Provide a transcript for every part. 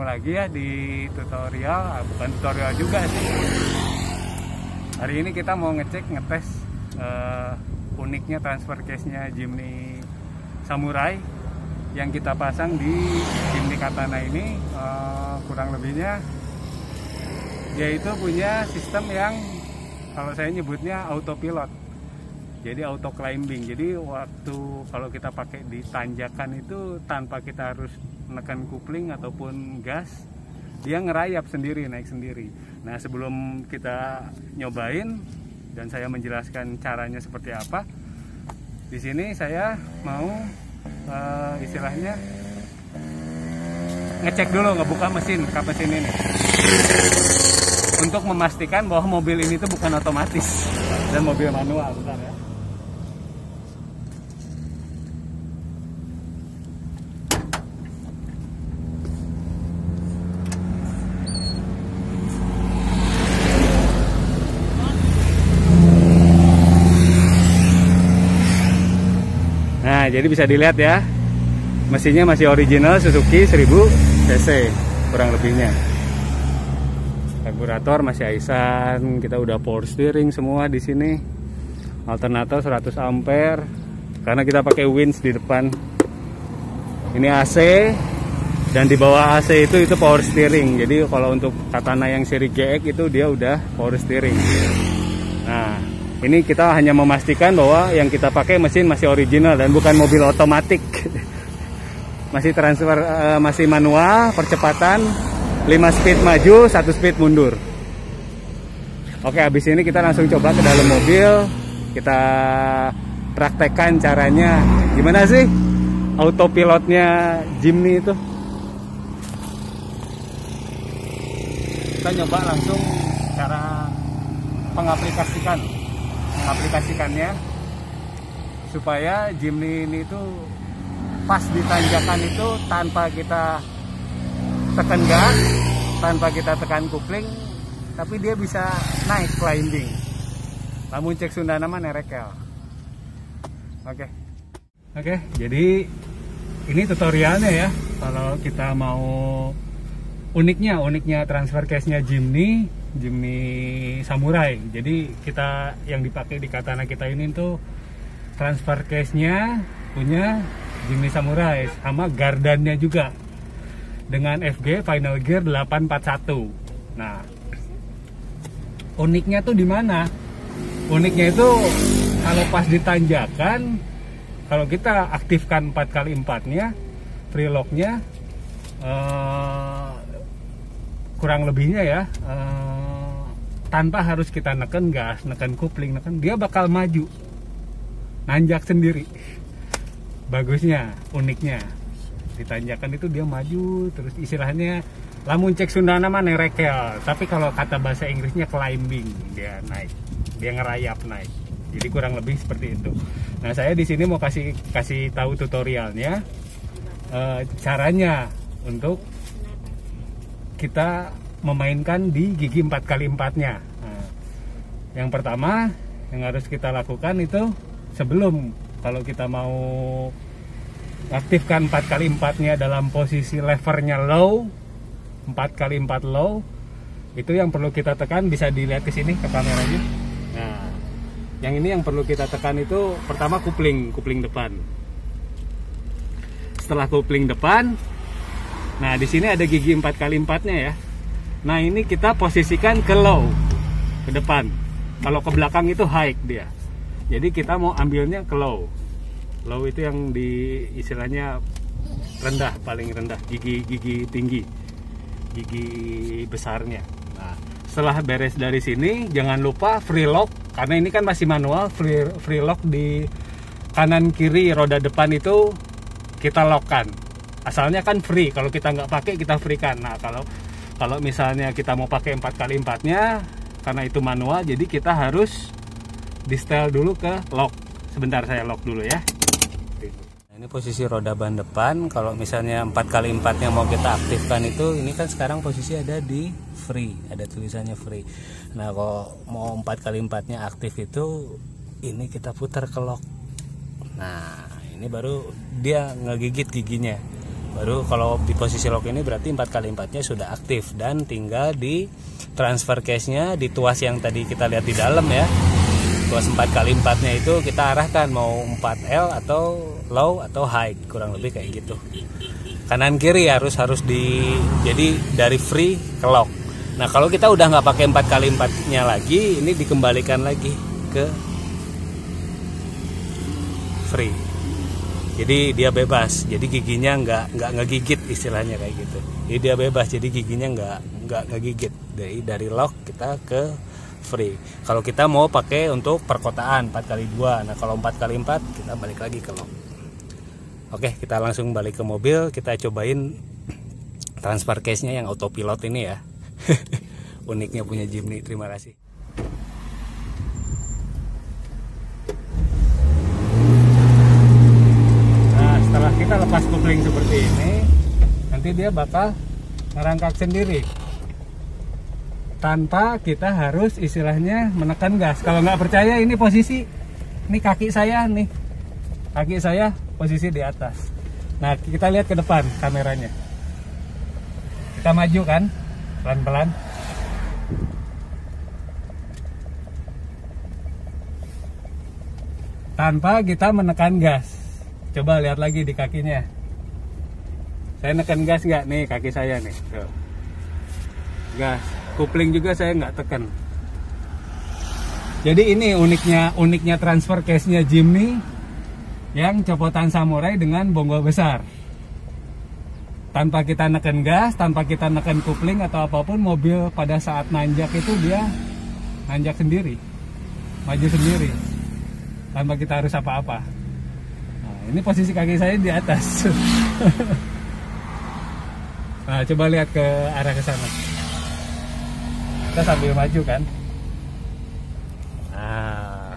lagi ya di tutorial, bukan tutorial juga sih. Hari ini kita mau ngetes uniknya transfer case-nya Jimny Samurai yang kita pasang di Jimny Katana ini. Kurang lebihnya yaitu punya sistem yang kalau saya nyebutnya autopilot. Jadi auto climbing. Jadi waktu kalau kita pakai di tanjakan itu tanpa kita harus menekan kupling ataupun gas, dia ngerayap sendiri, naik sendiri. Nah, sebelum kita nyobain dan saya menjelaskan caranya seperti apa, di sini saya mau istilahnya ngecek dulu, ngebuka kap mesin ini untuk memastikan bahwa mobil ini tuh bukan otomatis dan mobil manual. Bentar ya. Nah, jadi bisa dilihat ya, mesinnya masih original Suzuki 1000 cc kurang lebihnya. Karburator masih Aisin, kita udah power steering semua di sini. Alternator 100 ampere karena kita pakai winch di depan. Ini AC dan di bawah AC itu power steering. Jadi kalau untuk Katana yang seri GX itu dia udah power steering. Nah, ini kita hanya memastikan bahwa yang kita pakai mesin masih original dan bukan mobil otomatik. Masih transfer, masih manual, percepatan 5 speed maju, 1 speed mundur. Oke, habis ini kita langsung coba ke dalam mobil. Kita praktekkan caranya. Gimana sih autopilotnya Jimny itu? Kita nyoba langsung cara mengaplikasikannya supaya Jimny ini tuh pas di tanjakan itu tanpa kita tekan gas, tanpa kita tekan kupling, tapi dia bisa naik climbing. Lamun cek Sunda nama nerekel. Oke, jadi ini tutorialnya ya. Kalau kita mau uniknya transfer case-nya Jimny Samurai. Jadi kita yang dipakai di Katana kita ini tuh transfer case-nya punya Jimny Samurai sama gardannya juga dengan FG Final Gear 841. Nah, uniknya tuh di mana? Uniknya itu kalau pas ditanjakan, kalau kita aktifkan 4x4-nya, free lock-nya kurang lebihnya ya, tanpa harus kita neken gas, neken kupling, dia bakal maju, nanjak sendiri. Bagusnya, uniknya ditanjakan itu dia maju terus, istilahnya lamun cek Sunda nama nerekel, tapi kalau kata bahasa Inggrisnya climbing, dia naik, dia ngerayap naik. Jadi kurang lebih seperti itu. Nah, saya di sini mau kasih tahu tutorialnya, caranya untuk kita memainkan di gigi 4x4-nya. Nah, yang pertama yang harus kita lakukan itu sebelum, kalau kita mau aktifkan 4x4-nya dalam posisi levernya low, 4x4 low, itu yang perlu kita tekan, bisa dilihat ke sini ke kameranya. Nah, yang ini yang perlu kita tekan itu pertama kupling depan. Setelah kupling depan, nah di sini ada gigi 4x4-nya ya. Nah, ini kita posisikan ke low, ke depan. Kalau ke belakang itu high dia. Jadi kita mau ambilnya ke low. Low itu yang di istilahnya rendah, paling rendah, gigi tinggi, gigi besarnya. Nah, setelah beres dari sini, jangan lupa free lock, karena ini kan masih manual. Free lock di kanan kiri roda depan itu kita lockkan. Asalnya kan free, kalau kita nggak pakai kita free kan. Nah, kalau misalnya kita mau pakai 4x4-nya, karena itu manual, jadi kita harus di setel dulu ke lock. Sebentar, saya lock dulu ya. Ini posisi roda ban depan. Kalau misalnya 4x4-nya mau kita aktifkan itu, ini kan sekarang posisi ada di free, ada tulisannya free. Nah, kalau mau 4x4-nya aktif itu, ini kita putar ke lock. Nah, ini baru dia ngegigit giginya. Baru kalau di posisi lock ini berarti 4x4-nya sudah aktif, dan tinggal di transfer case-nya di tuas yang tadi kita lihat di dalam ya. Tuas 4x4-nya itu kita arahkan mau 4L atau low atau high, kurang lebih kayak gitu. Kanan kiri harus jadi dari free ke lock. Nah kalau kita udah nggak pakai 4x4-nya lagi, ini dikembalikan lagi ke free. Jadi dia bebas, jadi giginya nggak ngegigit, istilahnya kayak gitu. Jadi dia bebas, jadi giginya nggak ngegigit. Dari lock kita ke free. Kalau kita mau pakai untuk perkotaan 4x2, nah kalau 4x4 kita balik lagi ke lock. Oke, kita langsung balik ke mobil, kita cobain transfer case-nya yang autopilot ini ya. Uniknya punya Jimny. Terima kasih. Nah, setelah kita lepas kopling seperti ini, nanti dia bakal ngerangkak sendiri tanpa kita harus istilahnya menekan gas. Kalau nggak percaya, ini posisi, ini kaki saya nih, kaki saya posisi di atas. Nah kita lihat ke depan kameranya, kita maju kan pelan-pelan. Tanpa kita menekan gas. Coba lihat lagi di kakinya. Saya nekan gas nggak? Nih kaki saya nih. Tuh. Gas. Kopling juga saya nggak tekan. Jadi ini uniknya transfer case-nya Jimny yang copotan samurai dengan bonggol besar. Tanpa kita neken gas, tanpa kita neken kopling atau apapun, mobil pada saat nanjak itu dia nanjak sendiri, maju sendiri, tanpa kita harus apa-apa. Nah, ini posisi kaki saya di atas. Nah, coba lihat ke arah ke sana. Kita sambil maju kan. Nah,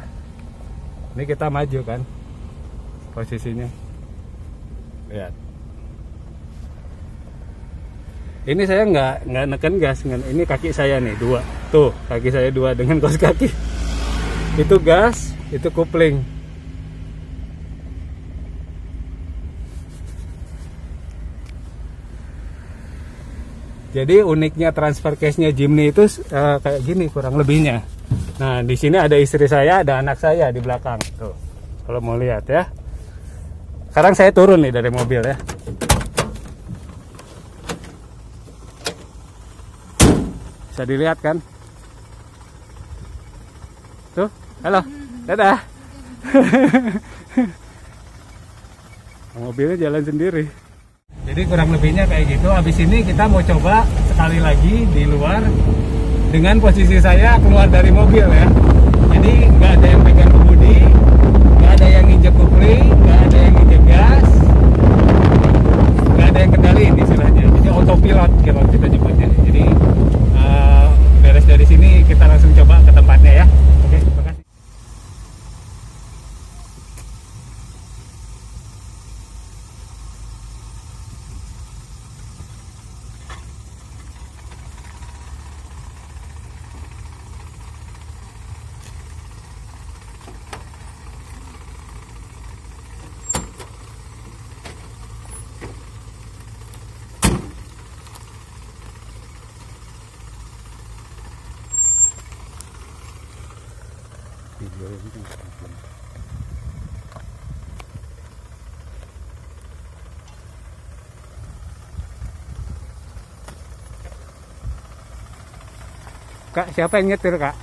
ini kita maju kan, posisinya. Lihat. Ini saya nggak neken gas, ini kaki saya nih dua, tuh kaki saya dua dengan kos kaki. Itu gas, itu kopling. Jadi uniknya transfer case-nya Jimny itu kayak gini kurang lebihnya. Nah di sini ada istri saya, ada anak saya di belakang. Tuh, kalau mau lihat ya. Sekarang saya turun nih dari mobil ya. Bisa dilihat kan? Tuh, halo, dadah. Mobilnya jalan sendiri. Jadi kurang lebihnya kayak gitu. Habis ini kita mau coba sekali lagi di luar dengan posisi saya keluar dari mobil ya. Jadi nggak ada yang pegang kemudi, nggak ada yang nginjek kopling, nggak ada yang nginjek gas, nggak ada yang kendaliin istilahnya. Jadi autopilot kalau kita nyebutnya. Jadi beres dari sini kita langsung coba ke tempatnya ya. Oke, terima kasih. Kak, siapa yang nyetir, Kak?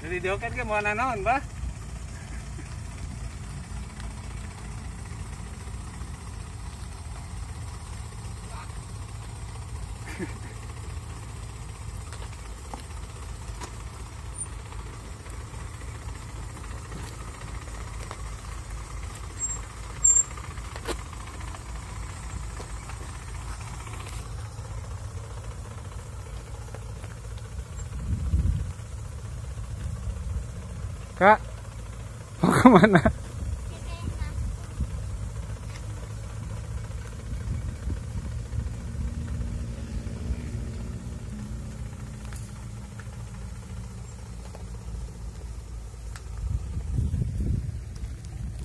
Jadi joket ke mau naon, Bah? Nah, Kak, mau kemana?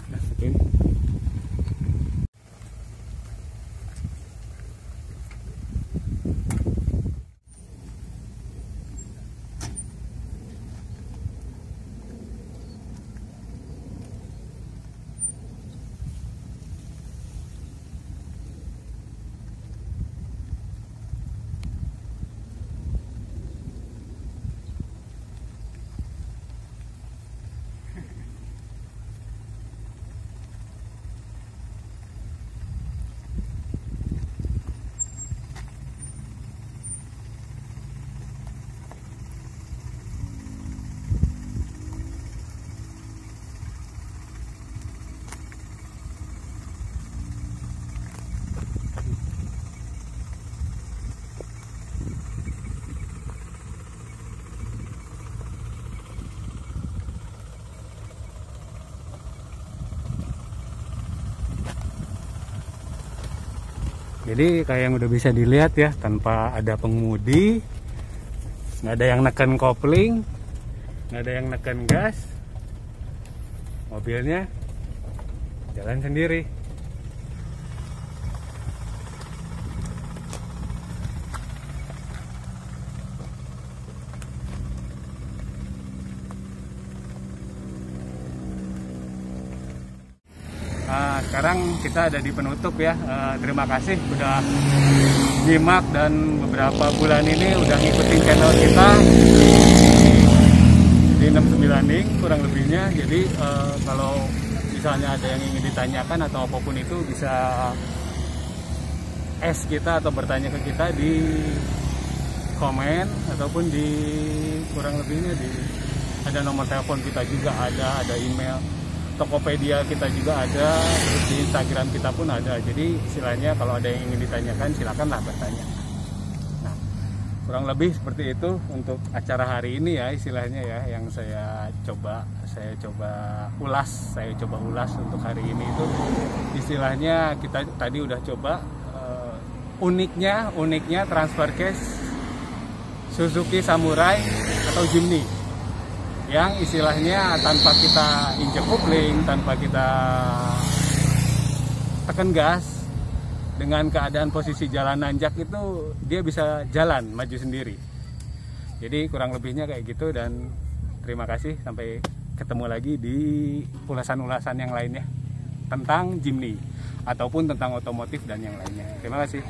Masukin. Jadi kayak yang udah bisa dilihat ya, tanpa ada pengemudi, nggak ada yang neken kopling, nggak ada yang neken gas, mobilnya jalan sendiri. Sekarang kita ada di penutup ya. Terima kasih udah nyimak dan beberapa bulan ini udah ngikutin channel kita di 69 Ing kurang lebihnya. Jadi kalau misalnya ada yang ingin ditanyakan atau apapun itu, bisa kita atau bertanya ke kita di komen ataupun di kurang lebihnya ada nomor telepon kita juga ada email. Tokopedia kita juga ada, terus di Instagram kita pun ada. Jadi istilahnya kalau ada yang ingin ditanyakan silakanlah bertanya. Nah, kurang lebih seperti itu untuk acara hari ini ya, istilahnya ya, yang saya coba ulas untuk hari ini itu istilahnya kita tadi udah coba uniknya transfer case Suzuki Samurai atau Jimny, yang istilahnya tanpa kita injek kopling, tanpa kita tekan gas, dengan keadaan posisi jalan nanjak itu dia bisa jalan maju sendiri. Jadi kurang lebihnya kayak gitu, dan terima kasih, sampai ketemu lagi di ulasan-ulasan yang lainnya tentang Jimny ataupun tentang otomotif dan yang lainnya. Terima kasih.